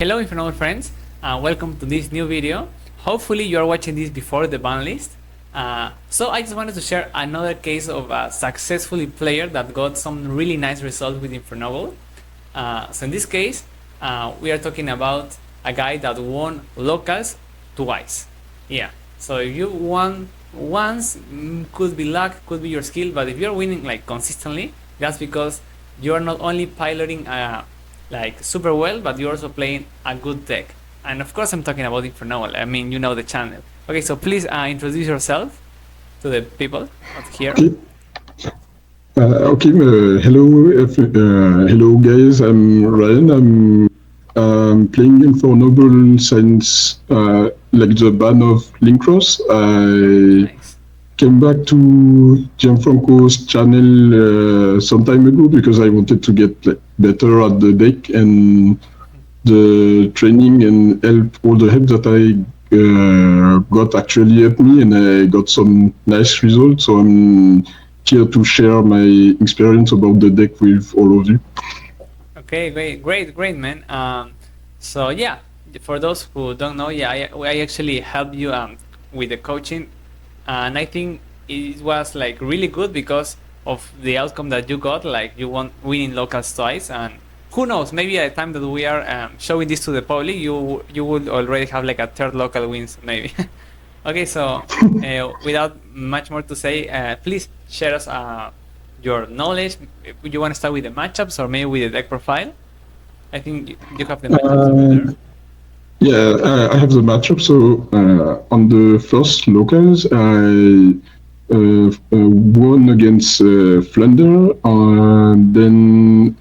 Hello Infernoble friends, welcome to this new video. Hopefully you are watching this before the ban list. So I just wanted to share another case of a successful player that got some really nice results with Infernoble. So in this case, we are talking about a guy that won locals twice. Yeah, so if you won once, could be luck, could be your skill, but if you're winning like consistently, that's because you're not only piloting like super well, but you're also playing a good deck. And of course, I'm talking about Infernoble. I mean, you know the channel. Okay, so please introduce yourself to the people out here. Okay. Hello guys. I'm Ryan. I'm playing Infernoble since like the ban of Linkross. I Nice. came back to Gianfranco's channel some time ago because I wanted to get like better at the deck and the training and all the help that I got actually helped me, and I got some nice results. So I'm here to share my experience about the deck with all of you. Okay, great, man. So yeah, for those who don't know, yeah, I actually helped you with the coaching, and I think it was like really good because of the outcome that you got. Like you won winning locals twice, and who knows, maybe at the time that we are showing this to the public, you would already have like a third local wins, maybe. Okay, so without much more to say, please share us your knowledge. Would you want to start with the matchups or maybe with the deck profile? I think you have the matchups over there. Yeah, I have the matchup. So on the first locals, I won against Flunder, then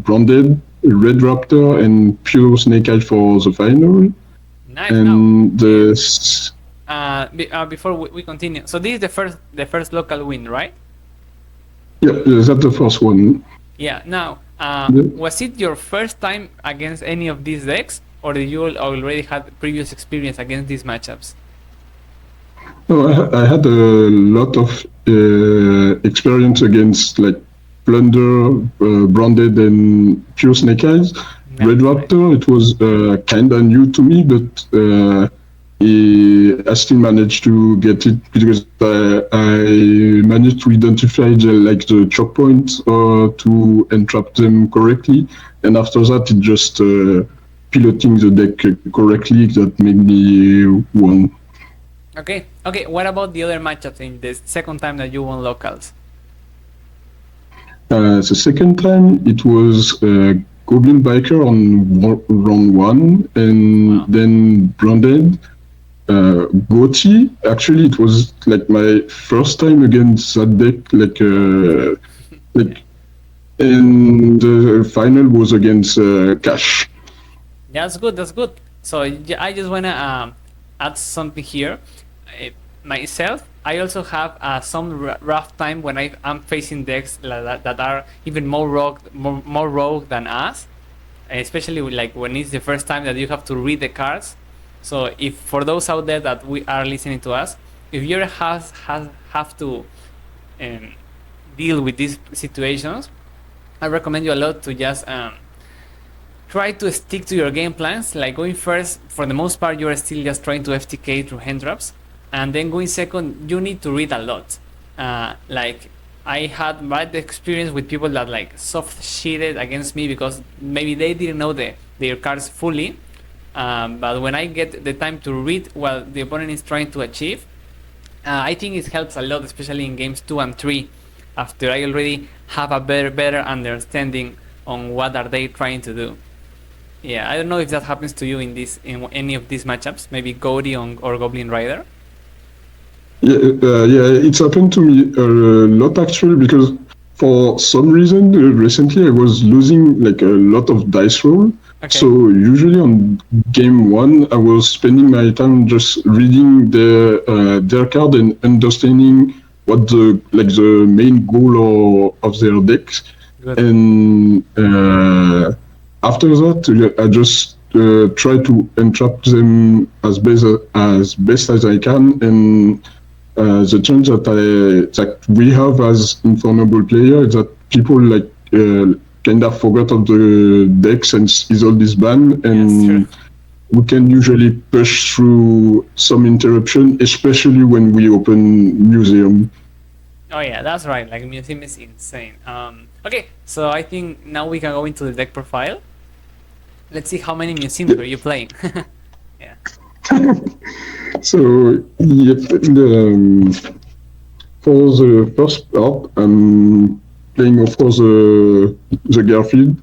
Branded, Red Raptor, and Pure Snake Eye for the final. Nice. And Before we continue, so this is the first local win, right? yeah, that's the first one. Yeah. Now, Yeah. was it your first time against any of these decks, or did you already had previous experience against these matchups? No, I had a lot of experience against like Plunder, Branded, and Pure Snake Eyes. Red Nice. Raptor, it was kind of new to me, but I still managed to get it because I managed to identify the choke points to entrap them correctly, and after that, it just piloting the deck correctly that made me won. Okay. What about the other matchups in the second time that you won locals? The second time it was Goblin Biker on round one, and Wow. then Branded. Gotti. Actually, it was like my first time against that deck. Like, and the final was against Cash. That's good. That's good. So I just wanna add something here. Myself, I also have some rough time when I'm facing decks that are even more rogue than us, especially like when it's the first time that you have to read the cards. So if for those out there that we are listening to us, if you have to um, deal with these situations, I recommend you a lot to just try to stick to your game plans. Like going first, for the most part, you're still just trying to FTK through hand drops, and then going second, you need to read a lot. Like I had bad experience with people that like soft shitted against me because maybe they didn't know their cards fully. But when I get the time to read what the opponent is trying to achieve, I think it helps a lot, especially in games 2 and 3, after I already have a better understanding on what are they trying to do. Yeah, I don't know if that happens to you in any of these matchups, maybe Cody or Goblin Rider. Yeah, it's happened to me a lot actually because for some reason recently I was losing like a lot of dice roll. Okay. So usually on game one, I was spending my time just reading their card and understanding what the main goal of their decks. Good. And after that, I just try to entrap them as best as I can. And the challenge that we have as Infernoble player is that people like kind of forgot of the deck since Isolde is banned, Yes, true. and we can usually push through some interruption, especially when we open museum. Oh yeah, that's right. Like museum is insane. Okay, so I think now we can go into the deck profile. Let's see how many museums were you playing. Yeah. So, yep, for the first part, I'm playing, of course, the Garfield.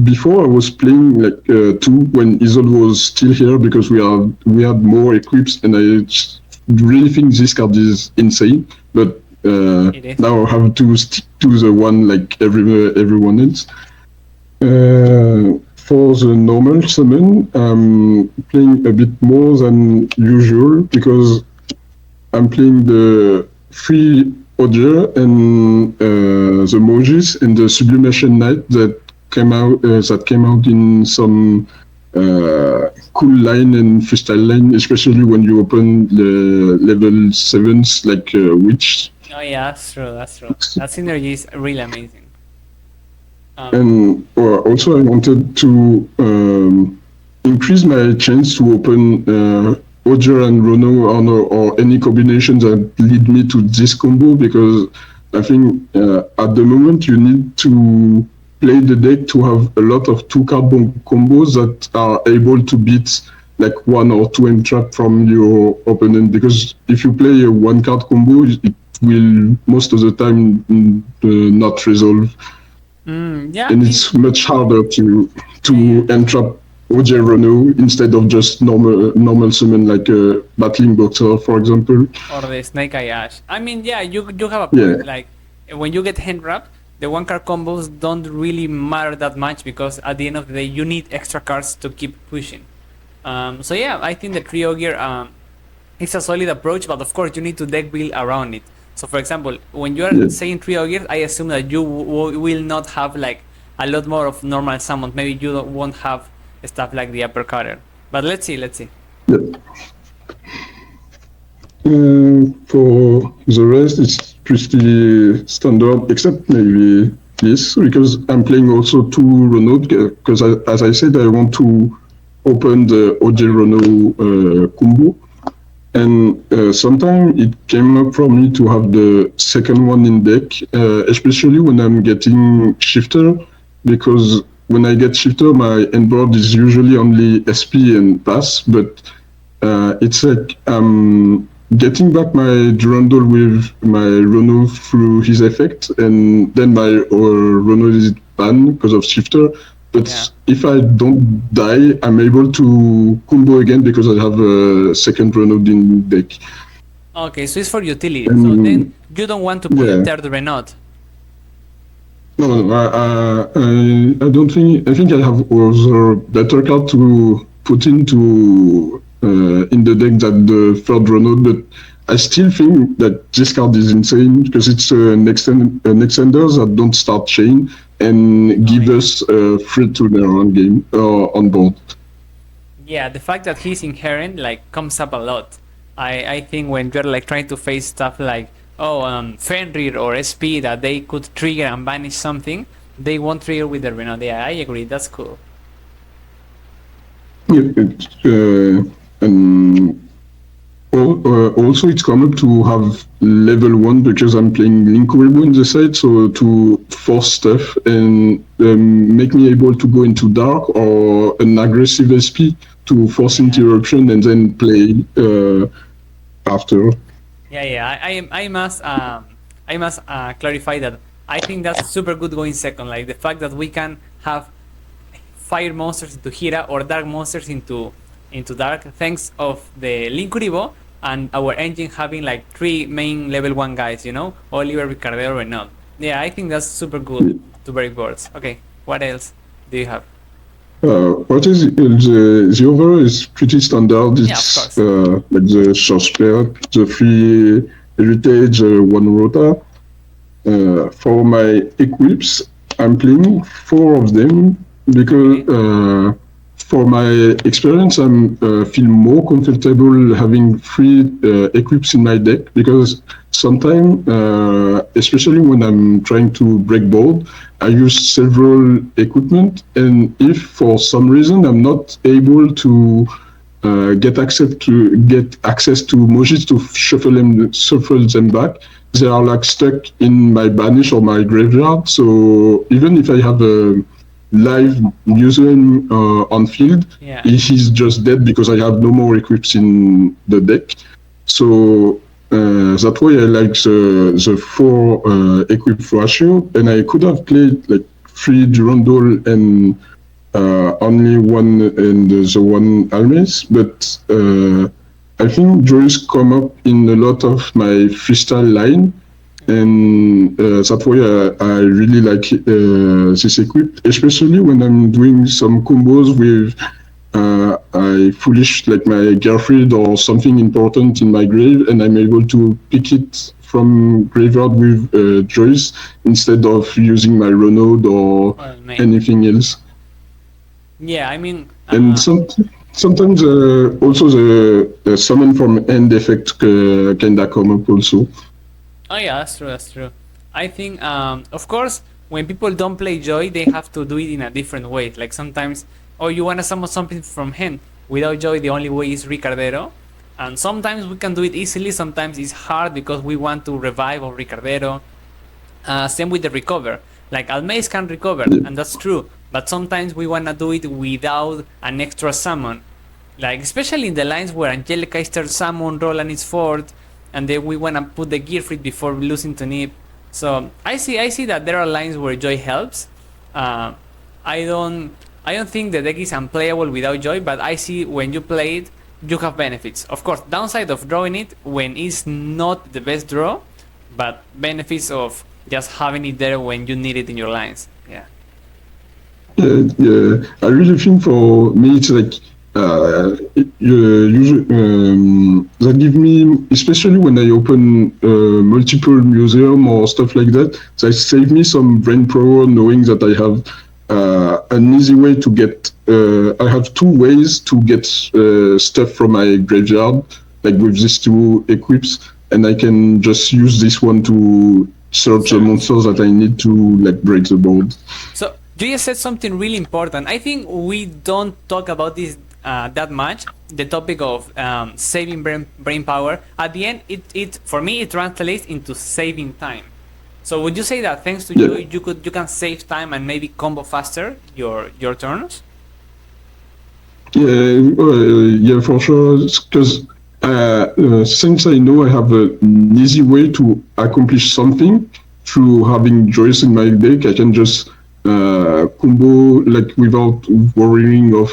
Before I was playing like two when Isolde was still here because we had more equips, and I really think this card is insane. But It is. now I have to stick to the one like everyone else. For the normal summon, I'm playing a bit more than usual because I'm playing the free Odger and the Mojis and the Sublimation Knight that came out in some cool line and freestyle line, especially when you open the level 7s like Witch. Oh yeah, that's true. That's true. That synergy is really amazing. And also I wanted to increase my chance to open Odger and Rono or any combination that lead me to this combo, because I think at the moment you need to play the deck to have a lot of two-card combos that are able to beat like one or two entrap from your opponent, because if you play a one-card combo, it will most of the time not resolve. Yeah. And it's much harder to entrap OJ Rono instead of just normal summon like a Battling Boxer, for example. Or the Snake Eye Ash. I mean, yeah, you have a point. Yeah. Like when you get hand wrapped, the one card combos don't really matter that much because at the end of the day, you need extra cards to keep pushing. So yeah, I think the trio gear it's a solid approach, but of course you need to deck build around it. So for example, when you are Yeah. saying trio gears, I assume that you will not have like a lot more of normal summons. Maybe you won't have stuff like the uppercutter. But let's see, let's see. Yeah. For the rest, it's pretty standard, except maybe this, because I'm playing also two Renault, because as I said, I want to open the OJ Renault combo. And sometimes it came up for me to have the second one in deck, especially when I'm getting Shifter, because when I get Shifter, my end board is usually only SP and pass, but it's like I'm getting back my Durandal with my Rono through his effect, and then my Rono is banned because of Shifter. But Yeah. if I don't die, I'm able to combo again because I have a second Renault in deck. Okay, so it's for utility. So then you don't want to put Yeah. a third Renault. No, I don't think. I think I have other better card to put into in the deck than the third Renault, but I still think that this card is insane because it's an extender that don't start chain and give us free to their own game on board. Yeah, the fact that he's inherent like comes up a lot. I think when you're like trying to face stuff like Fenrir or SP that they could trigger and banish something, they won't trigger with the Renault. Yeah, I agree. That's cool. And also it's common to have level 1 because I'm playing Linkuribu in the side, so to force stuff and make me able to go into dark or an aggressive SP to force interruption and then play after. Yeah. I must clarify that I think that's super good going second. Like the fact that we can have fire monsters into Hira or dark monsters into dark, thanks of the Linkuribo and our engine having like 3 main level 1 guys, you know, Oliver, Ricardero, Renault. Yeah, I think that's super good to break boards. Okay, what else do you have? What is the overall is pretty standard. Yeah, of It's course. like the short spear, the free heritage, one rota. For my equips, I'm playing 4 of them because for my experience, I'm feel more comfortable having three equips in my deck because sometimes, especially when I'm trying to break board, I use several equipment, and if for some reason I'm not able to get access to Mojis to shuffle them back, they are like stuck in my banish or my graveyard. So even if I have a live museum on field, Yeah. he's just dead because I have no more equips in the deck. So that's why I like the four equip ratio, and I could have played like three Durandal and only one and the one Almes, but I think Joyce come up in a lot of my freestyle line, and that's why I really like this equip, especially when I'm doing some combos with I foolish like my girlfriend or something important in my grave, and I'm able to pick it from graveyard with Joyce instead of using my Renaud or Well, man. anything else. Yeah, I mean, And sometimes also the summon from end effect kinda come up also. oh yeah, that's true. That's true. I think, of course, when people don't play Joy, they have to do it in a different way. Like sometimes, oh, you wanna summon something from hand without Joy. The only way is Ricardero, and sometimes we can do it easily. Sometimes it's hard because we want to revive or Ricardero. Same with the recover. Like Almaze can recover, Yeah. and that's true. But sometimes we wanna do it without an extra summon. Like especially in the lines where Angelica is third summon, Roland is fourth, and then we wanna put the Gearfried before losing to Nip. So I see that there are lines where Joy helps. Uh, I don't I don't think the deck is unplayable without Joy, but I see when you play it, you have benefits. Of course, downside of drawing it when it's not the best draw, but benefits of just having it there when you need it in your lines. Yeah. Yeah, I really think for me it's like usually that give me, especially when I open multiple museum or stuff like that, that save me some brain power knowing that I have an easy way to get. I have two ways to get stuff from my graveyard, like with these two equips, and I can just use this one to search the monsters that I need to like break the board. So you just said something really important. I think we don't talk about this that much. The topic of saving brain power. At the end, it for me it translates into saving time. So would you say that thanks to Yeah. you can save time and maybe combo faster your turns? Yeah, for sure. Because since I know I have an easy way to accomplish something through having Joyce in my deck, I can just combo like without worrying of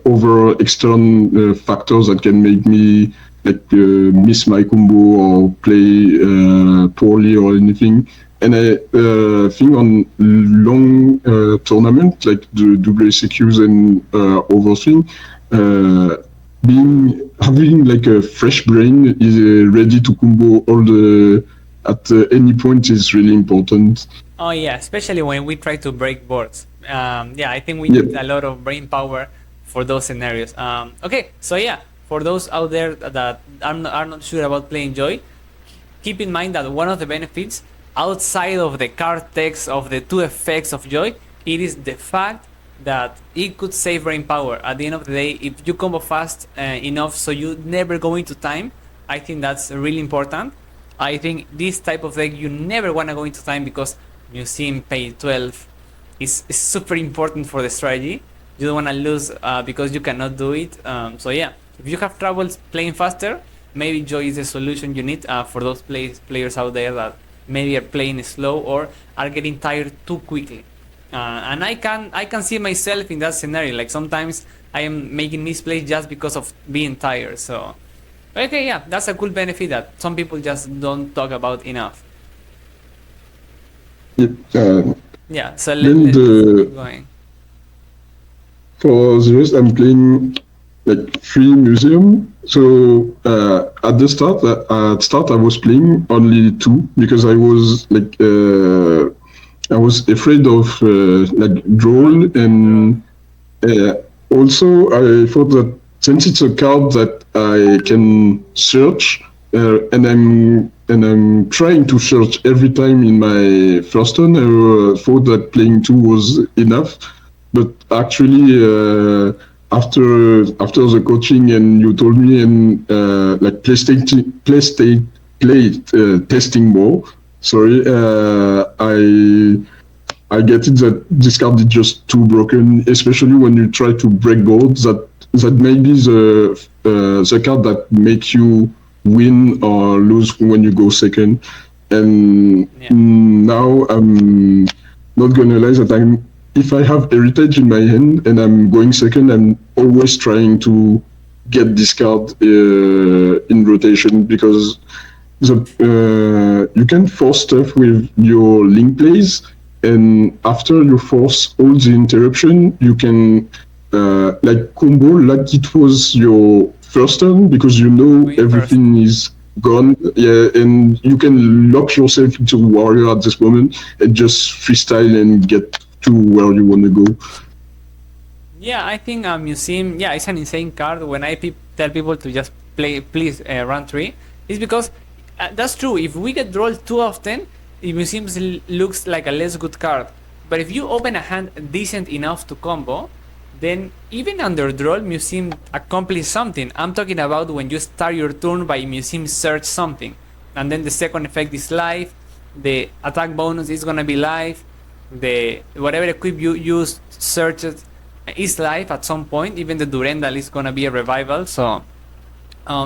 over external factors that can make me like miss my combo or play poorly or anything. And I think on long tournament like the WSQs and other thing, being having like a fresh brain is ready to combo all the at any point is really important. Oh yeah, especially when we try to break boards. Yeah, I think we Yeah. need a lot of brain power for those scenarios. Okay, so yeah, for those out there that are not sure about playing Joy, keep in mind that one of the benefits outside of the card text of the two effects of Joy, it is the fact that it could save brain power. At the end of the day, if you combo fast enough so you never go into time, I think that's really important. I think this type of deck you never want to go into time because Museum pay 12 is super important for the strategy. You don't want to lose because you cannot do it. So yeah, if you have troubles playing faster, maybe Joy is the solution you need for those players out there that maybe are playing slow or are getting tired too quickly. And I can see myself in that scenario. Like sometimes I am making misplays just because of being tired. So okay, yeah, that's a cool benefit that some people just don't talk about enough. Yep. Yeah, so Then let's keep going. for the rest, I'm playing like three museum. So at start I was playing only two because I was afraid of like droll and Uh, Also, I thought that since it's a card that I can search, and I'm trying to search every time in my first turn, I thought that playing two was enough. But actually, after the coaching and you told me and like play testing more. Sorry, I get it that this card is just too broken, especially when you try to break boards. That may be the card that makes you win or lose when you go second. And Yeah. now I'm not gonna lie that I'm if I have heritage in my hand and I'm going second, I'm always trying to get this card in rotation because you can force stuff with your link plays, and after you force all the interruption, you can like combo like it was your first turn because you know Win first. everything is gone. Yeah, and you can lock yourself into warrior at this moment and just freestyle and get to where you want to go. Yeah, I think a museum. Yeah, it's an insane card. When I tell people to just play, please run three, it's because that's true. If we get rolled too often, the museum looks like a less good card. But if you open a hand decent enough to combo, then even under draw, museum accomplish something. I'm talking about when you start your turn by museum search something, and then the second effect is live, the attack bonus is gonna be live, the whatever equip you use searches is live at some point. Even the Durendal is gonna be a revival. So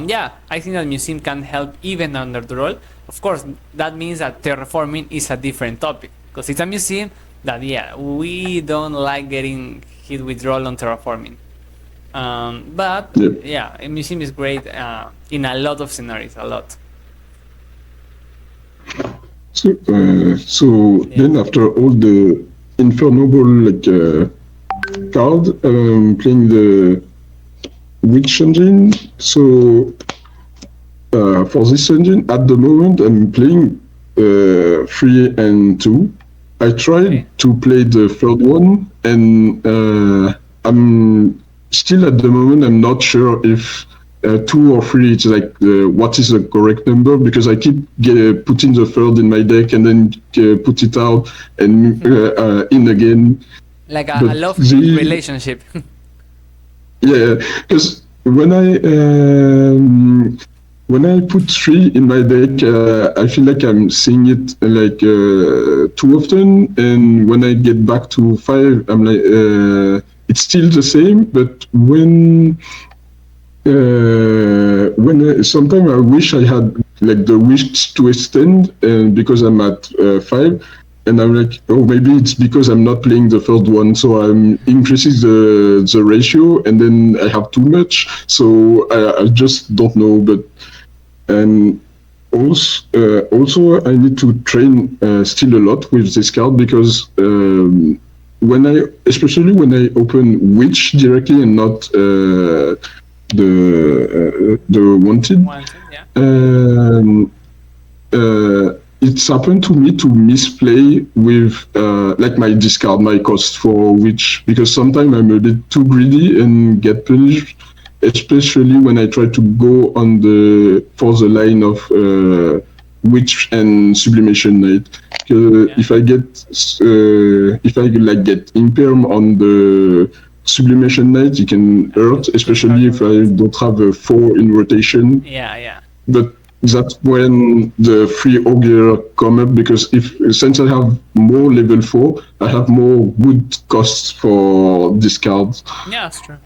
yeah, I think that museum can help even under the roll. Of course, that means that terraforming is a different topic because it's a museum that yeah we don't like getting hit with roll on terraforming. But Yeah. yeah, a museum is great in a lot of scenarios. A lot. So Yeah. then after all the Infernoble like card, playing the Witch engine. So for this engine, at the moment, I'm playing 3 and 2. I tried Okay. to play the third one, and I'm still at the moment. I'm not sure if 2 or 3 is like what is the correct number because I keep putting the third in my deck and then put it out and in again. Like a But love hate the relationship. yeah, because when I put 3 in my deck, I feel like I'm seeing it like too often, and when I get back to 5, I'm like it's still the same. But when sometimes I wish I had like the wish to extend, and because I'm at 5, and I'm like, oh, maybe it's because I'm not playing the third one, so I'm increasing the ratio, and then I have too much, so I just don't know. But and also I need to train still a lot with this card because especially when I open Witch directly and not the wanted. Wanted, yeah. Um, it's happened to me to misplay with like my discard, my cost for Witch, because sometimes I'm a bit too greedy and get punished, especially when I try to go on for the line of Witch and Sublimation Knight. Yeah. If I like get imperm on the Sublimation Knight, it can hurt, It could hurt especially a if I lot. don't have a 4 in rotation. Yeah, yeah. But that's when the free ogre come up because since I have more level 4, I have more good costs for discards. Yeah, that's true.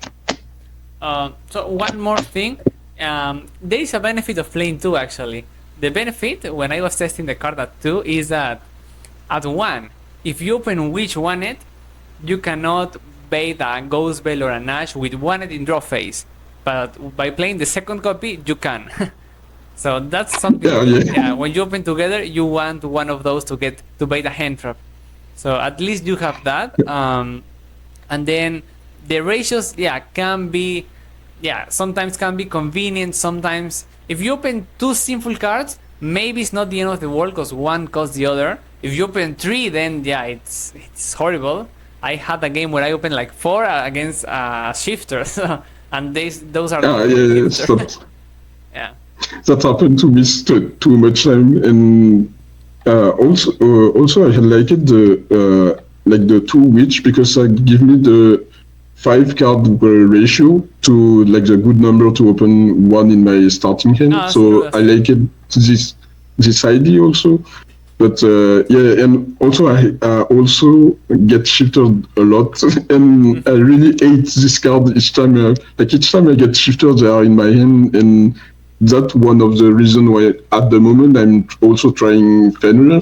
So one more thing, there is a benefit of playing two actually. The benefit when I was testing the card at 2 is that at 1, if you open which one it, you cannot bait a Ghost Bell or a Nash with one it in draw phase. But by playing the second copy, you can. So that's something Yeah, good. Yeah, yeah. when you open together, you want one of those to get to bait a hand trap. So at least you have that. And then the ratios, yeah, can be, yeah, sometimes can be convenient. Sometimes if you open two sinful cards, maybe it's not the end of the world because one costs the other. If you open three, then yeah, it's horrible. I had a game where I opened like 4 against shifters, and those are Ah, not yeah, good yes, shifters. Yeah. that happened to me too much time. And also I had liked the two witch because it give me the 5 card ratio to like the good number to open one in my starting No, hand. that's true. So That's I true. like it this idea also. But yeah, and also I also get shifted a lot, and I really hate this card each time. Each time I get shifted, they are in my hand, and that's one of the reasons why at the moment I'm also trying Fenrir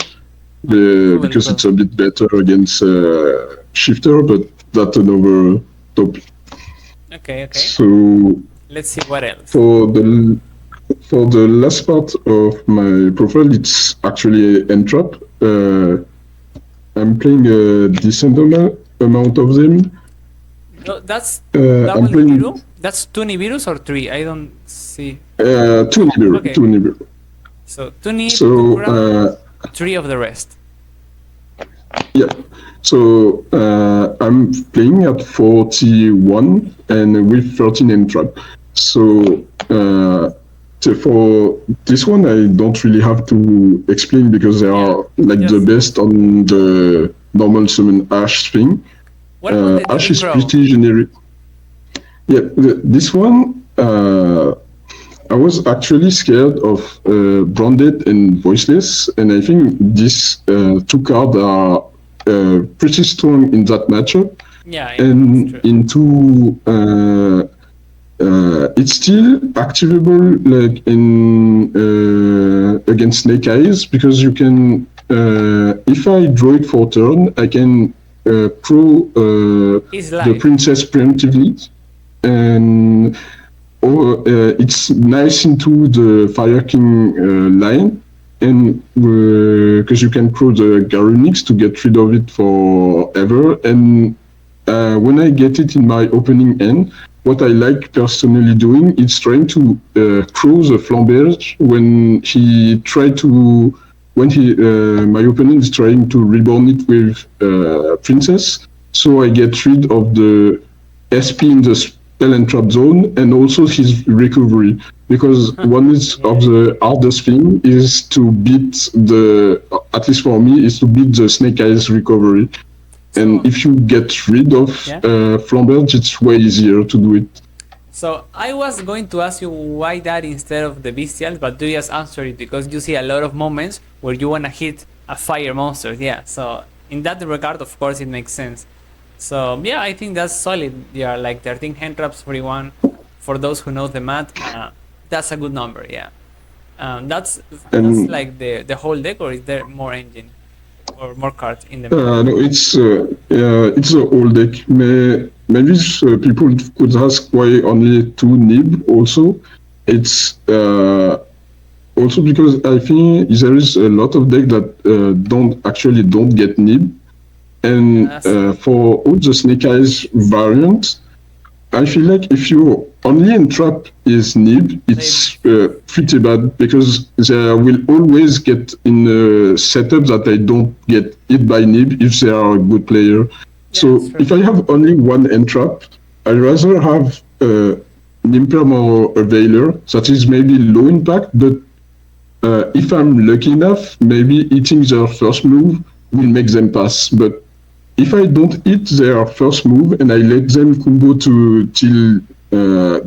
Cool, because cool. it's a bit better against shifter, but that's another topic. Okay, okay. So Let's see what else. for the for the last part of my profile, it's actually Entrap. I'm playing a decent amount of them. No, that's I'm double playing Nibiru. That's 2 Nibirus or 3? I don't see. two Nibiru, Okay, two okay. Nibiru. So 2 Nib, 2 So Crown, 3 of the rest. yeah, so I'm playing at 41 and with 13 Entrap. So for this one, I don't really have to explain because they Yeah. are like the Just best on the normal summon Ash thing. what about the Ash is Recrow? pretty generic. Yeah, this one, I was actually scared of Branded and Voiceless, and I think these two cards are pretty strong in that matchup. Yeah, yeah, that's And true. into it's still activable like in against Snake Eyes because you can if I draw it for turn, I can pro He's the live. princess preemptively, and it's nice into the Fire King line, and because you can pro the Garunix to get rid of it forever. And when I get it in my opening end, what I like personally doing is trying to crow the Flamberge when my opponent is trying to reborn it with Princess, so I get rid of the SP in the spell and trap zone and also his recovery. Because one is Yeah, of yeah. the hardest thing is to beat at least for me, is to beat the Snake Eyes recovery. And So if you get rid of yeah. Flamberge, it's way easier to do it. So I was going to ask you why that instead of the bestials, but you just answered it because you see a lot of moments where you wanna hit a fire monster. Yeah. So in that regard, of course, it makes sense. So yeah, I think that's solid. Yeah, like 13 hand traps, 41. For those who know the math, that's a good number. Yeah. That's And like the whole deck, or is there more engine or more cards in the math? no, it's a old deck. Maybe people could ask why only two Nib also. It's also because I think there is a lot of deck that don't get Nib. Yeah, And that's true. for all the Snake Eyes variants, I feel like if you only entrap is Nib, They, it's pretty bad because they will always get in a setup that they don't get hit by Nib if they are a good player. yeah, that's So true. if I have only one entrap, I'd rather have Nimperm or a Veiler that is maybe low impact, but if I'm lucky enough, maybe hitting their first move will make them pass. But if I don't hit their first move and I let them combo till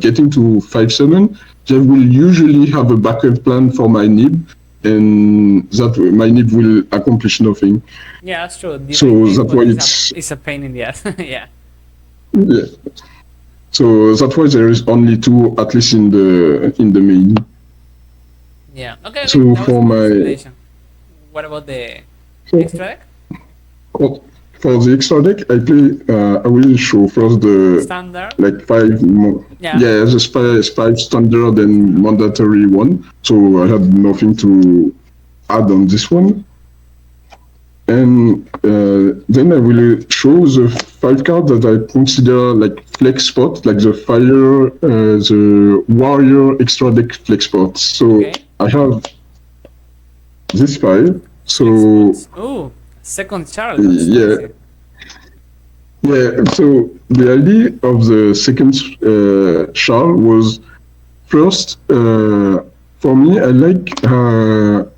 getting to 5-7, they will usually have a backup plan for my Nib, and that my Nib will accomplish nothing. Yeah, that's true. Divine So that's Gaze why is it's a pain in the ass. Yeah. yeah. So that's why there is only two, at least in the main. Yeah. Okay, okay. So That was a for good my explanation. What about the extra for, deck? for the extra deck, I will show first the Standard? like five more. Yeah. Yeah, the five standard and mandatory one. So I had nothing to add on this one. And then I will show the 5 cards that I consider like flex spots, like the fire, the warrior extra deck flex spots. So Okay. I have this 5. Flex So spots. Ooh, second Charles. That's yeah, crazy. Yeah, so the idea of the second Charles was first, for me, I like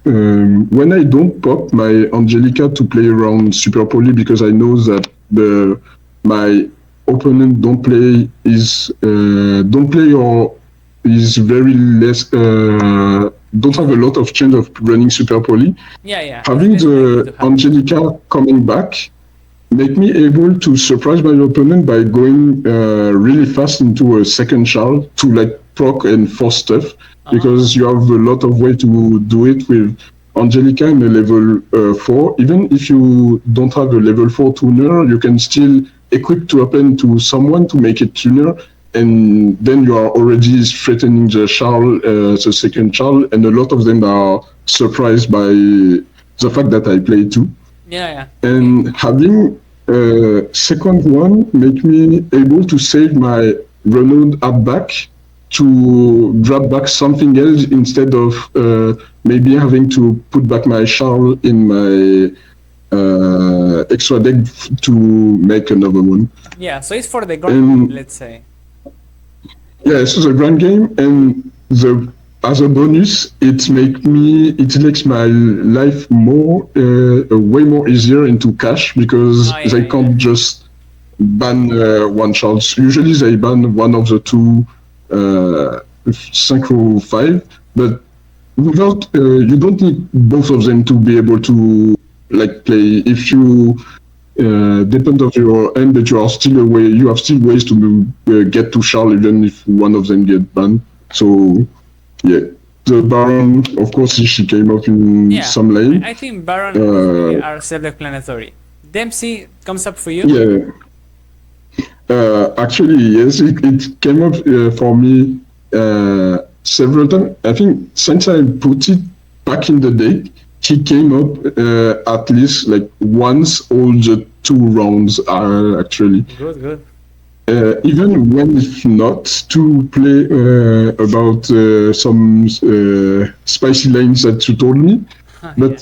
when I don't pop my Angelica to play around Super Poly because I know that my opponent don't play or is very less don't have a lot of chance of running Super Poly. Yeah, yeah, it's Having less likely to the happen. Angelica coming back make me able to surprise my opponent by going really fast into a second shard to like proc and force stuff Ah, because you have a lot of way to do it with Angelica in a level 4. Even if you don't have a level 4 tuner, you can still equip to open to someone to make it tuner, and then you are already threatening the shard, the second shard, and a lot of them are surprised by the fact that I play too. yeah, yeah. Okay. And having a second one make me able to save my Renault app back to drop back something else instead of maybe having to put back my Charles in my extra deck to make another one. Yeah, so it's for the grind, And let's say. yeah, so the grand game and the as a bonus, it makes my life more way more easier into cash because Oh, they yeah, yeah. can't just ban one child. Usually they ban one of the two synchro 5, but without you don't need both of them to be able to like play. If you depend of your end, but you have still ways to get to Charles even if one of them get banned. So yeah, the Baron, of course, she came up in Yeah, some lane. I think Baron and Rosemary Uh, are self-explanatory. Dempsey comes up for you? yeah, actually, yes, it came up for me several times. I think since I put it back in the deck, he came up at least like once all the 2 rounds are actually. Good, good. Even when if not to play about some spicy lines that you told me, Yeah. but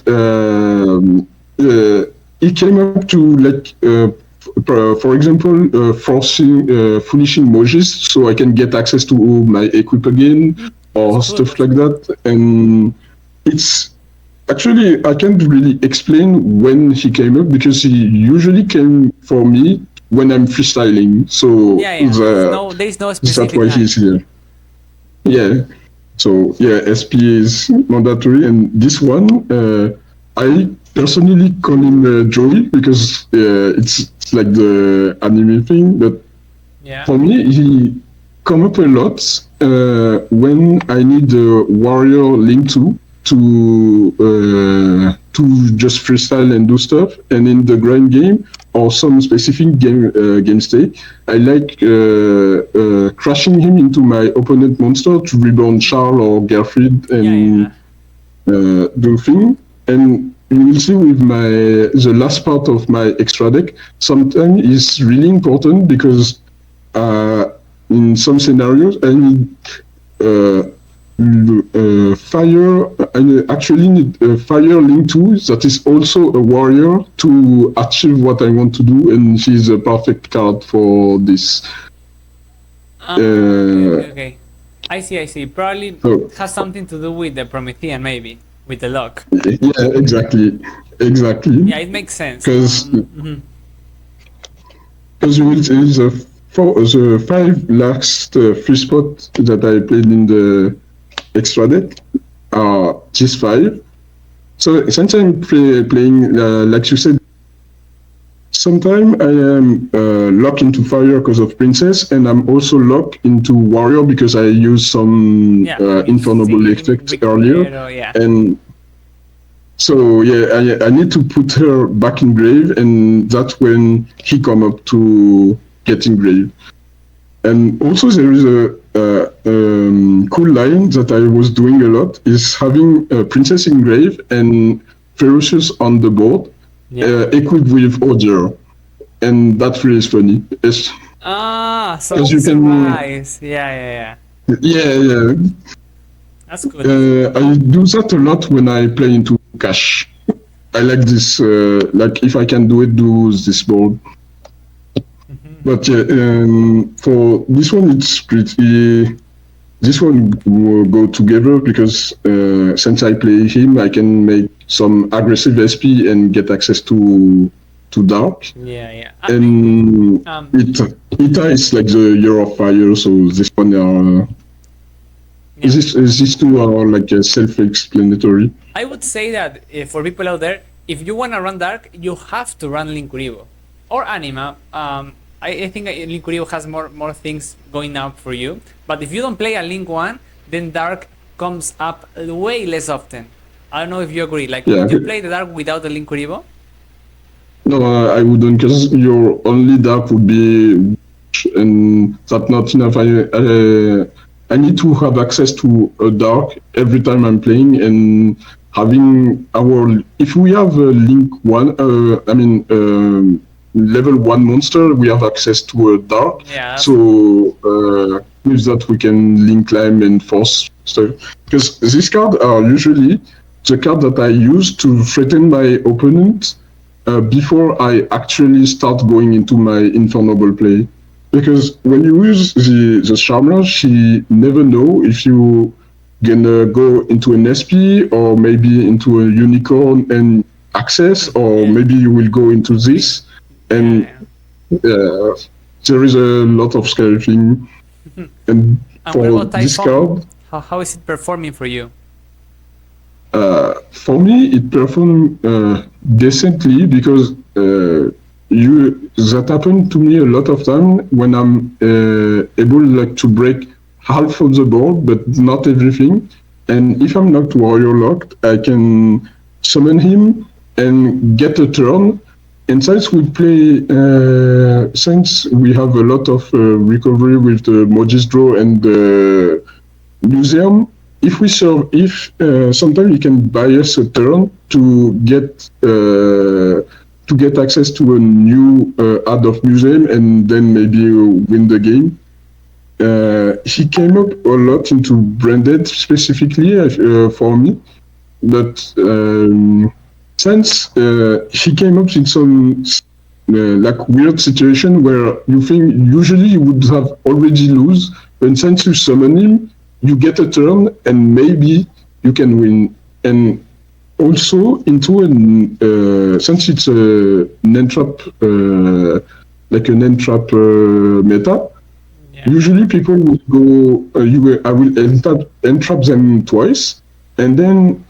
it came up to like for example forcing finishing Mojis so I can get access to my equip again That's or good, stuff that's like good. that, and it's actually I can't really explain when he came up because he usually came for me when I'm freestyling, so Yeah, yeah. There is no that's specific why he's time. here. Yeah. So yeah, SP is mandatory, and this one, I personally call him Joey because it's like the anime thing. But Yeah. for me, he come up a lot when I need the warrior link to just freestyle and do stuff. And in the grind game or some specific game state, I like crashing him into my opponent monster to rebound Charles or Gerfried Yeah, and yeah. do thing. And you will see with the last part of my extra deck, sometimes it's really important because uh, in some scenarios I need uh, fire. I actually need a fire link too that is also a warrior to achieve what I want to do, and she's a perfect card for this. Okay, Uh, okay, okay. I see, I see. Probably so has something to do with the Promethean, maybe. With the luck. yeah, exactly. Yeah, it makes sense. Because Mhm. you will see the 5 last free spot that I played in the extra deck are these 5. So since I'm playing, like you said, sometimes I am locked into fire because of princess, and I'm also locked into warrior because I used some Yeah, Infernoble Missing, effects earlier, Recupero, yeah. and so yeah, I need to put her back in grave, and that's when he come up to get in grave. And also there is a cool line that I was doing a lot is having a princess in grave and ferocious on the board, Yeah. equipped with order, and that really is funny. So As it you can, survives. Yeah, yeah, yeah. yeah. That's good, that's good. I do that a lot when I play into cash. I like this. Like if I can do it, do this board. But yeah, for this one, it's pretty. This one will go together because since I play him, I can make some aggressive SP and get access to dark. Yeah, yeah. And Um, Ita is like the Year of Fire, so this one are yeah. these two are like self-explanatory. I would say that for people out there, if you want to run Dark, you have to run Linkuribo or Anima. I think Linkuribo has more things going up for you. But if you don't play a Link one, then Dark comes up way less often. I don't know if you agree. Like, Yeah, would you play the Dark without the Linkuribo? no, I wouldn't because your only dark would be, and that's not enough. I need to have access to a dark every time I'm playing, and having our if we have a link one, level one monster, we have access to a dark. Yeah. So with that we can link climb and force stuff. Because these cards are usually the card that I use to threaten my opponent before I actually start going into my Infernoble play. Because when you use the Charmer, she never know if you gonna go into an SP or maybe into a unicorn and access, or maybe you will go into this. And there is a lot of scary thing. And And what for about this Typhon? card, How is it performing for you? for me, it performed decently because that happened to me a lot of time when I'm able like to break half of the board, but not everything. And if I'm not warrior locked, I can summon him and get a turn. And since we have a lot of recovery with the Mogis draw and the museum, if we serve, if sometimes you can buy us a turn to get access to a new ad of museum and then maybe win the game. He came up a lot into branded specifically for me, but since he came up in some like weird situation where you think usually you would have already lose, but since you summon him, you get a turn and maybe you can win. And also into an since it's an entrap like an entrap meta, usually people would go I will entrap them twice, and then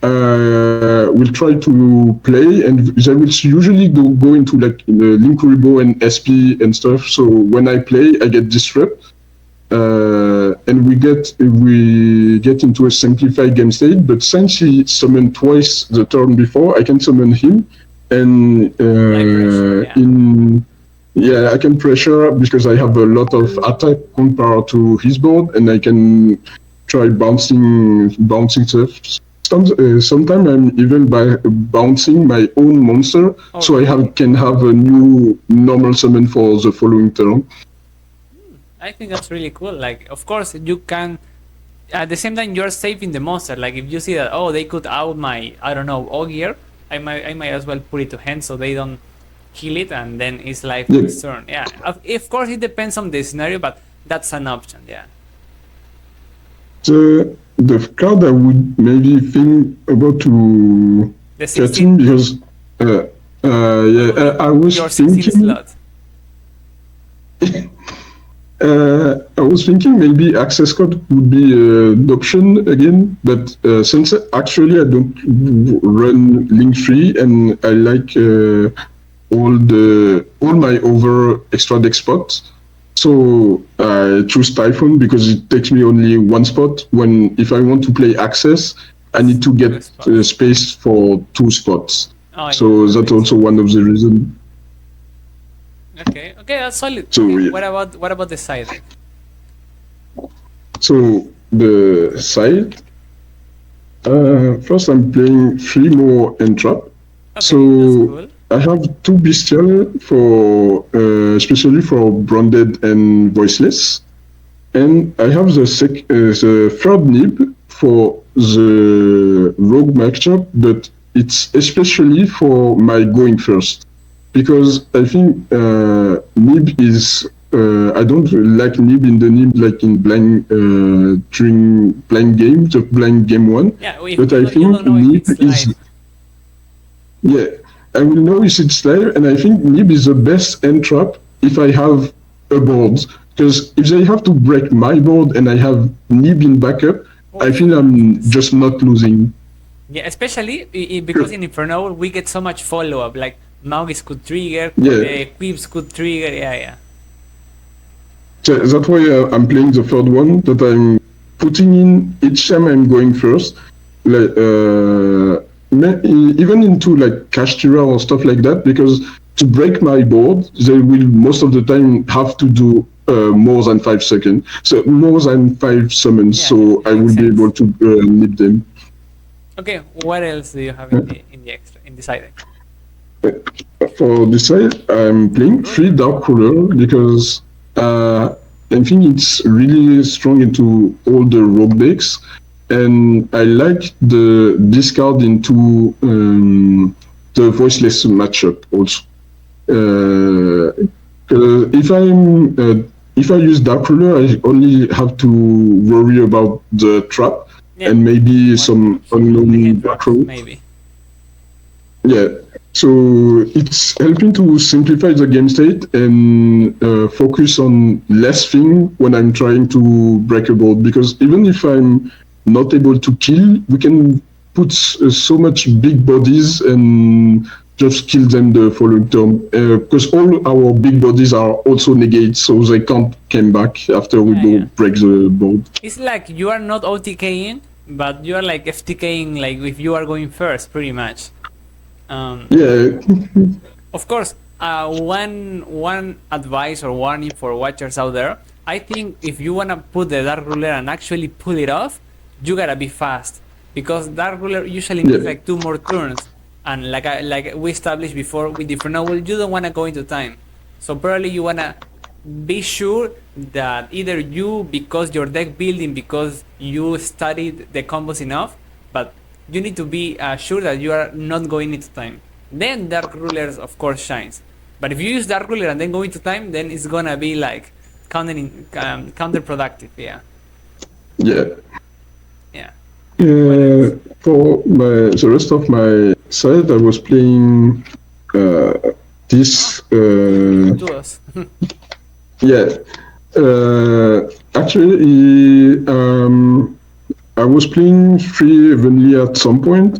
we'll try to play, and they will usually go into like Linkuribo and SP and stuff. So when I play, I get disrupt. And we get into a simplified game state. But since he summoned twice the turn before, I can summon him, and I can pressure because I have a lot of attack compared to his board, and I can try bouncing stuff. Sometimes I'm even bouncing my own monster, so I can have a new normal summon for the following turn. I think that's really cool. Like, of course, you can. At the same time, you're saving the monster. Like, if you see that, they could out my, I don't know, Ogier, I might as well put it to hand so they don't kill it, and then it's life next turn. Yeah, of course, it depends on the scenario, but that's an option. Yeah. The card I would maybe think about to getting because I was thinking. I was thinking maybe access code would be an option again, but since actually I don't run Link3 and I like all my over extra deck spots, so I choose Typhon because it takes me only one spot. If I want to play access, I need to get space for 2 spots. So that's also one of the reasons. Okay, that's solid. So, what about the side? So the side. First, I'm playing 3 more entrap. Okay, so cool. I have 2 bestial for especially for branded and voiceless, and I have the third nib for the rogue matchup, but it's especially for my going first. Because I think Nib is I don't like nib in the nib like in blind during blind game, the blind game one. Yeah, But I you think don't know if nib it's is live. yeah. I will know if it's live, and I think nib is the best end trap if I have a board. Because if they have to break my board and I have nib in backup, Oh, I it's feel I'm just not losing. yeah, especially because in Infernoble we get so much follow up. Like Maugis could trigger, Yeah, Quips could trigger. Yeah, yeah. so that's why I'm playing the third one that I'm putting in each time I'm going first. Like even into like cash tira or stuff like that, because to break my board, they will most of the time have to do more than 5 seconds, so more than 5 summons, Yeah, yeah. so It I makes will be sense. able to nip them. Okay, what else do you have in the extra in the side deck? For this side, I'm playing three Dark Ruler because I think it's really strong into all the rogue decks, and I like the discard into the voiceless matchup also. If I use Dark Ruler, I only have to worry about the trap Yeah, and maybe one some drops, the unknown end drops backrow. maybe. Yeah. So it's helping to simplify the game state and focus on less thing when I'm trying to break a board. Because even if I'm not able to kill, we can put so much big bodies and just kill them the following turn. Because all our big bodies are also negate, so they can't come back after we Yeah, yeah. break the board. It's like you are not OTKing, but you are like FTKing. Like if you are going first, pretty much. Yeah, Of course, one advice or warning for watchers out there. I think if you wanna put the Dark Ruler and actually pull it off, you gotta be fast because Dark Ruler usually needs yeah, like 2 more turns, and like we established before with different novel, you don't wanna go into time. So probably you wanna be sure that either you because your deck building because you studied the combos enough, but you need to be sure that you are not going into time. Then Dark Rulers of course shines. But if you use Dark Ruler and then go into time, then it's gonna be like counterproductive. Yeah, yeah. yeah. What else? For the rest of my side, I was playing uh, this. Duos. Yeah, actually, I was playing free evenly at some point,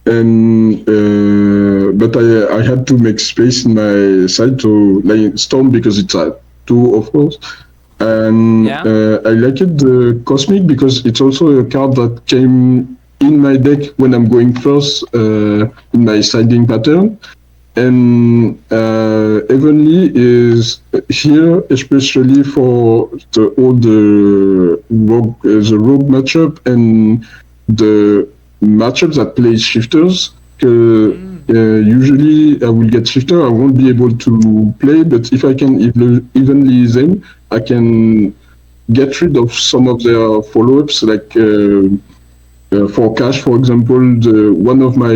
and but I had to make space in my side to like storm because it's at two, of course. And Yeah. I like it the cosmic because it's also a card that came in my deck when I'm going first in my siding pattern. And Evenly is here especially for all the rogue matchup and the matchups that play shifters. Usually I will get shifter, I won't be able to play, but if I can evenly them, I can get rid of some of their follow-ups, like for cash, for example, one of my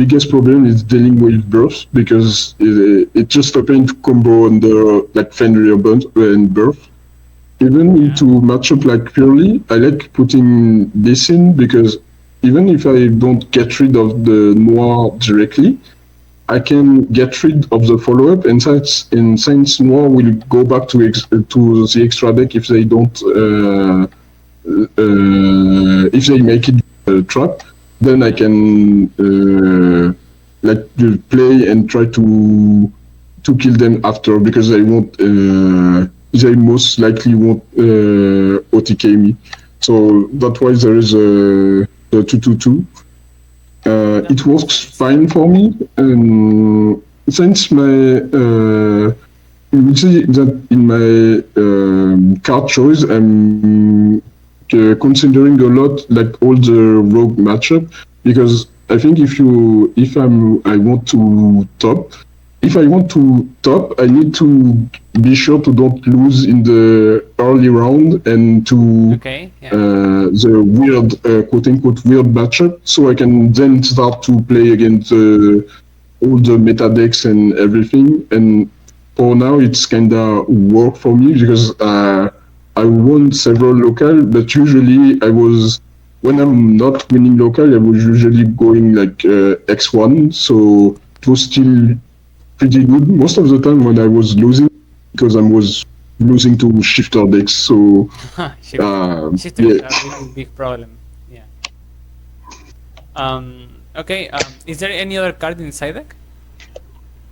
biggest problem is dealing with birth because it just happened to combo under like Fenrir and birth. Even Yeah. into matchup like purely, I like putting this in because even if I don't get rid of the noir directly, I can get rid of the follow-up, and since Noir will go back to the extra deck if they don't if they make it a trap, then I can like play and try to kill them after because they won't. They most likely won't OTK me. So that's why there is a 2-2-2. It works fine for me, and since my you will see that in my card choice, I'm considering a lot like all the rogue matchup because I think I want to top. If I want to top, I need to be sure to don't lose in the early round and to Okay. Yeah. the weird, quote unquote, weird matchup, so I can then start to play against all the meta decks and everything. And for now it's kind of work for me because I won several local, but usually I was when I'm not winning local, I was usually going like X1, so it was still pretty good. Most of the time when I was losing, because I was losing to shifter decks, so Shifters yeah. are a really big problem. Yeah. Okay. Is there any other card inside deck?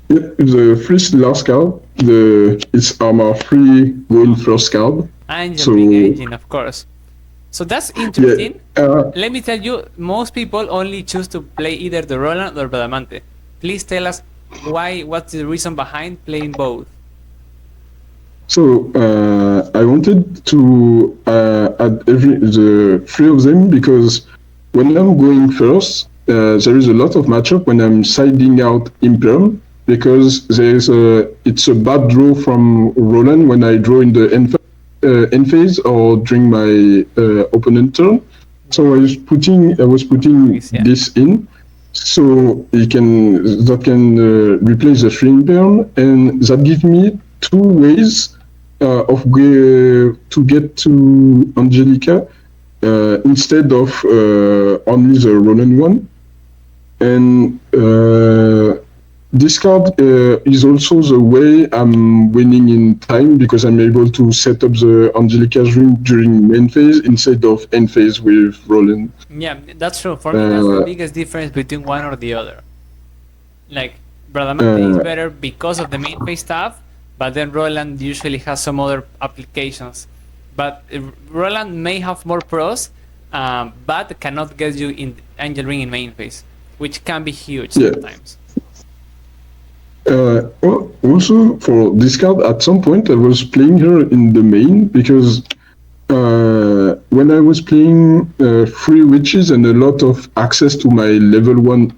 Yeah, the first last card, it's armor 3 going first card. Angel So Ring Engine, of course. So that's yeah, interesting. Let me tell you, most people only choose to play either the Roland or Bradamante. Please tell us why. What's the reason behind playing both? so I wanted to add the three of them because when I'm going first, there is a lot of matchup when I'm siding out Imperm because it's a bad draw from Roland when I draw in the end phase or during my opponent turn. So I was putting Yeah. this in, so that can replace the three Imperm, and that gives me two ways to get to Angelica instead of only the Ronan one. And this card is also the way I'm winning in time because I'm able to set up the Angelica's ring during main phase instead of end phase with Roland. Yeah, that's true. For me, that's the biggest difference between one or the other. Like, Bradamante is better because of the main phase stuff, but then Roland usually has some other applications. But Roland may have more pros, but cannot get you in Angel Ring in main phase, which can be huge sometimes. Also, for this card, at some point I was playing her in the main because when I was playing Three Witches and a lot of access to my level 1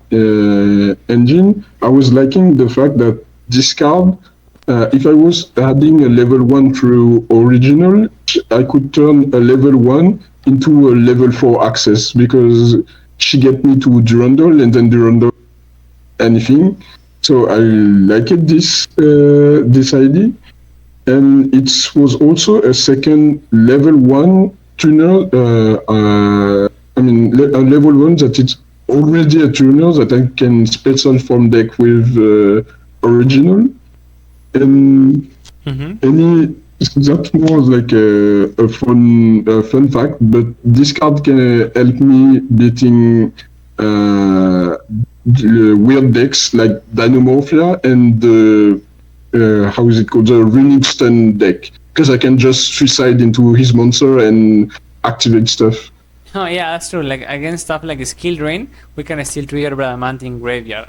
engine, I was liking the fact that this card, if I was adding a level 1 through original, I could turn a level 1 into a level 4 access because she get me to Durandal and then Durandal anything. So I liked this idea. And it was also a second level 1 tuner. A level 1 that it's already a tuner that I can special from deck with original. And that's more like a fun fact. But this card can help me beating weird decks like Dynamorphia and the how is it called, the Running Stun deck, because I can just suicide into his monster and activate stuff. Oh yeah, that's true. Like against stuff like Skill Drain, we can still trigger Bradamante in graveyard.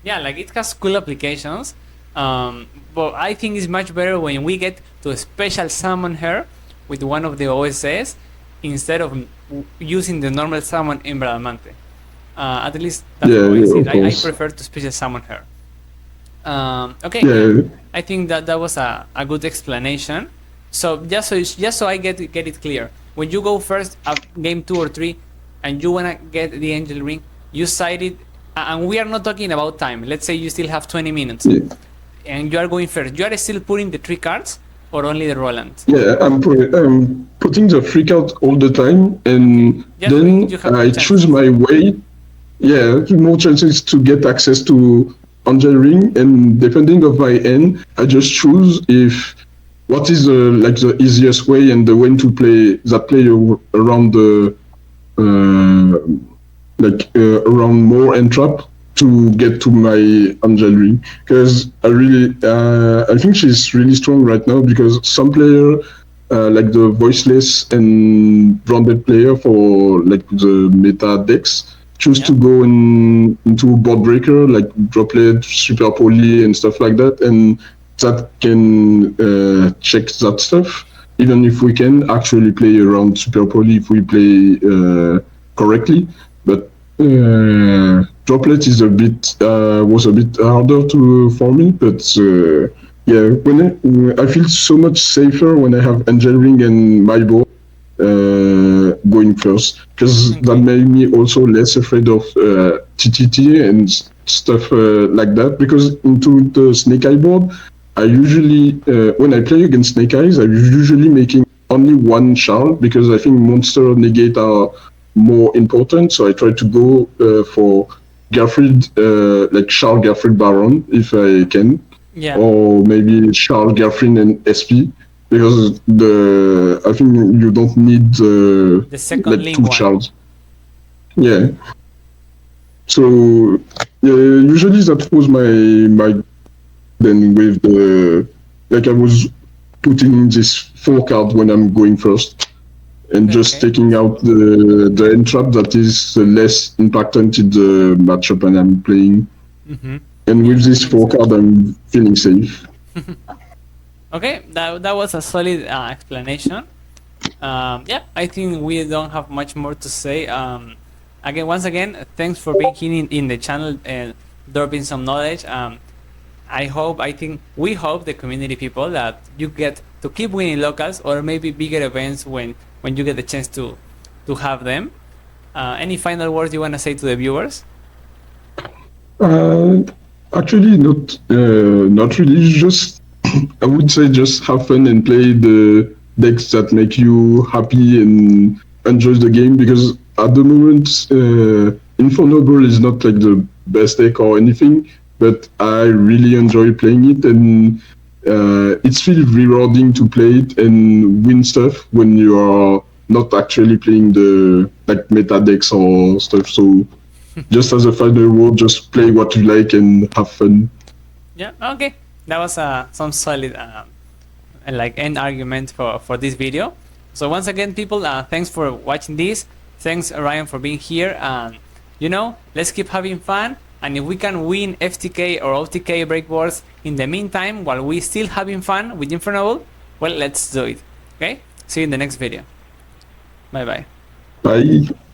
Yeah, like it has cool applications. But I think it's much better when we get to special summon her with one of the OSS instead of using the normal summon in Bradamante. At least that's how I see it. I prefer to special summon her. Okay, yeah. I think that was a good explanation. So just so I get it clear, when you go first at game 2 or 3, and you wanna get the Angel Ring, you side it, and we are not talking about time. Let's say you still have 20 minutes, and you are going first. You are still putting the 3 cards, or only the Roland? Yeah, I'm putting the 3 cards all the time, and then I choose my way. Yeah, more chances to get access to Angel Ring, and depending of my end, I just choose what is the easiest way and the way to play that player around the around more and trap to get to my Angel Ring, because I think she's really strong right now because some player like the voiceless and branded player for like the meta decks choose to go into board breaker like droplet, super poly and stuff like that, and that can check that stuff. Even if we can actually play around super poly if we play correctly, but droplet is was a bit harder for me. But yeah, when I feel so much safer when I have Angel Ring and my board going first, because that made me also less afraid of TTT and stuff like that, because into the Snake Eye board I usually when I play against Snake Eyes, I'm usually making only one shard because I think monster negate are more important. So I try to go for Garfield, like Shard Garfield Baron if I can, Yeah. or maybe Shard Garfield and SP because the I think you don't need The second like link two one. shards. Yeah. So usually that was my then with the like I was putting this 4 card when I'm going first and Okay, just okay. taking out the end trap that is less impactant in the matchup and I'm playing. Mm-hmm. And Yeah, with that this makes 4 card, sense. I'm feeling safe. Okay, that was a solid explanation. Yeah, I think we don't have much more to say. Again, once again, thanks for being here in the channel and dropping some knowledge. I think, we hope the community people that you get to keep winning locals or maybe bigger events when you get the chance to have them. Any final words you want to say to the viewers? Uh, Actually, not really. Just I would say just have fun and play the decks that make you happy and enjoy the game. Because at the moment, Infernoble is not like the best deck or anything, but I really enjoy playing it, and it's really rewarding to play it and win stuff when you are not actually playing the like meta decks or stuff. So just as a final word, just play what you like and have fun. Yeah, okay. That was some solid like end argument for this video. So once again, people, thanks for watching this. Thanks, Ryan, for being here. And let's keep having fun. And if we can win FTK or OTK breakboards in the meantime, while we still having fun with Infernoble, well, let's do it. Okay. See you in the next video. Bye bye. Bye.